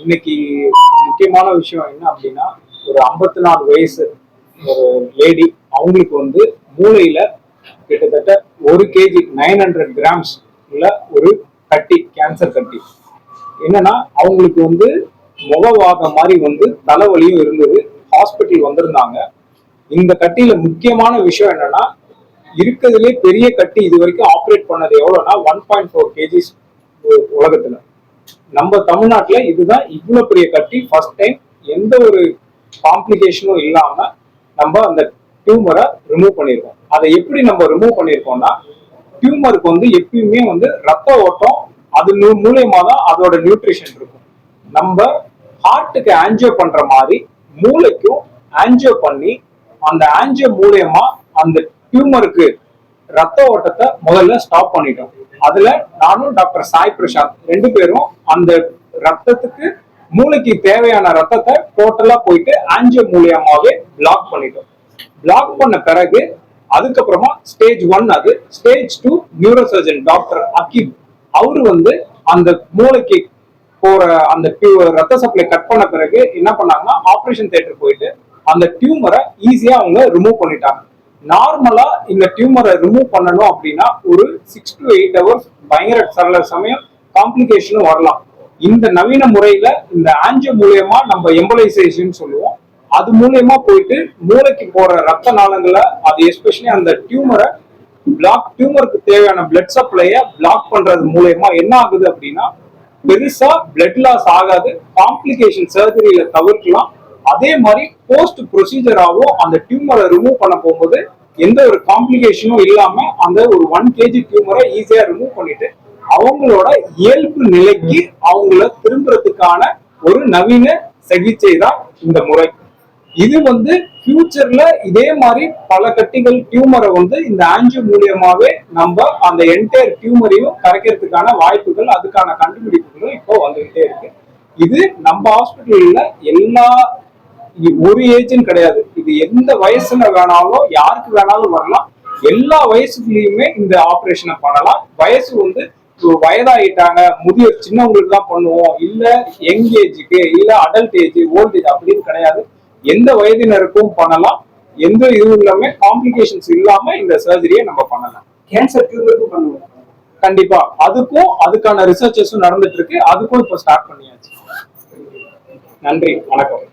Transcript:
இன்னைக்கு முக்கியமான விஷயம் என்ன அப்படின்னா, ஒரு 54 வயசு ஒரு லேடி, அவங்களுக்கு வந்து மூளையில கிட்டத்தட்ட 1 kg 900 கிராம்ஸ் உள்ள ஒரு கட்டி, கேன்சர் கட்டி. என்னன்னா அவங்களுக்கு வந்து முகவாகம் மாதிரி வந்து தலைவலியும் இருந்தது. ஹாஸ்பிட்டல் வந்திருந்தாங்க. இந்த கட்டியில முக்கியமான விஷயம் என்னன்னா, இருக்கிறதுலே பெரிய கட்டி இது வரைக்கும் ஆப்ரேட் பண்ணது எவ்வளவுனா 1.4 kgs உலகத்துல. நம்ம தமிழ்நாட்டுல இதுதான் இவ்வளவு பெரிய கட்டி. ஃபர்ஸ்ட் டைம் எந்த ஒரு காம்ப்ளிகேஷனும் இல்லாம நம்ம அந்த டியூமரை ரிமூவ் பண்ணிருக்கோம். அதை எப்படி நம்ம ரிமூவ் பண்ணிருக்கோம்னா, டியூமருக்கு வந்து எப்பயுமே வந்து ரத்த ஓட்டம் அது மூலியமா தான் அதோட நியூட்ரிஷன் இருக்கும். நம்ம ஹார்ட்டுக்கு ஆன்ஜியோ பண்ற மாதிரி மூளைக்கும் ஆன்ஜியோ பண்ணி அந்த ஆன்ஜியோ மூலியமா அந்த டியூமருக்கு ரத்த ஓட்டத்தை முதல்ல ஸ்டாப் பண்ணிட்டோம். அதுல நானும் டாக்டர் சாய் பிரசாந்த் 2 பேரும் அந்த ரத்தத்துக்கு மூளைக்கு தேவையான ரத்தத்தை டோட்டலா போயிட்டு ஆன்ஜியோ மூலியமாவே பிளாக் பண்ணிட்டோம். பிளாக் பண்ண பிறகு அதுக்கப்புறமா ஸ்டேஜ் 1, அது stage 2 neuro surgeon doctor Aqib அவரு வந்து அந்த மூளைக்கு போற அந்த ரத்த சப்ளை கட் பண்ண பிறகு என்ன பண்ணாங்கன்னா, ஆபரேஷன் தியேட்டர் போயிட்டு அந்த டியூமரை ஈஸியா அவங்க ரிமூவ் பண்ணிட்டாங்க. நார்மலா இந்த டியூமரை ரிமூவ் பண்ணணும் அப்படின்னா ஒரு 6 to 8 hours பயங்கர சில சமயம் காம்ப்ளிகேஷனும் வரலாம். இந்த நவீன முறையில இந்த ஆன்ஜியோ மூலியமா நம்ம எம்பலைசேஷன் சொல்லுவோம். அது மூலியமா போயிட்டு மூளைக்கு போற ரத்த நாளங்களை, அது எஸ்பெஷலி அந்த டியூமருக்கு தேவையான பிளட் சப்ளைய பிளாக் பண்றது மூலியமா என்ன ஆகுது அப்படின்னா, பெருசா பிளட் லாஸ் ஆகாது, காம்ப்ளிகேஷன் சர்ஜரியில தவிர்க்கலாம். அதே மாதிரி போஸ்ட் ப்ரொசீஜராகவும் அந்த டியூமரை ரிமூவ் பண்ண போகும்போது எந்த ஒரு காம்ப்ளிகேஷனும் இல்லாம அந்த ஒரு 1 kg டியூமரை ஈஸியா ரிமூவ் பண்ணிட்டு அவங்களோட இயல்பு நிலைக்கு அவங்கள திரும்புறதுக்கான ஒரு நவீன சிகிச்சை தான் இந்த முறை. இது வந்து ஃபியூச்சர்ல இதே மாதிரி பல கட்டிகள் டியூமரை வந்து இந்த ஆன்ஜியோ மூலியமாவே நம்ம அந்த என்டையர் டியூமரையும் கரைக்கிறதுக்கான வாய்ப்புகள், அதுக்கான கண்டுபிடிப்புகளும் இப்போ வந்துகிட்டே இருக்கு. இது நம்ம ஹாஸ்பிட்டல்ல எல்லா ஒரு ஏஜ்னு கிடையாது. இது எந்த வயசுல வேணாலும் யாருக்கு வேணாலும் வரலாம். எல்லா வயசுலயுமே இந்த ஆபரேஷனை பண்ணலாம். வயசு வந்து வயதாயிட்டாங்க, முதியோர், சின்னவங்களுக்கு தான் பண்ணுவோம், இல்ல யங் ஏஜுக்கு, இல்ல அடல்ட் ஏஜ், ஓல்ட் ஏஜ் அப்படின்னு கிடையாது. எந்த வயதினருக்கும் பண்ணலாம். எந்த இதுவும் இல்லாம, காம்ப்ளிகேஷன்ஸ் இல்லாம இந்த சர்ஜரியை நம்ம பண்ணலாம். கேன்சர் டியூமருக்கும் பண்ணுவோம். கண்டிப்பா அதுக்கும் அதுக்கான ரிசர்ச்சஸும் நடந்துட்டு இருக்கு. அதுக்கும் இப்போ ஸ்டார்ட் பண்ணியாச்சு. நன்றி, வணக்கம்.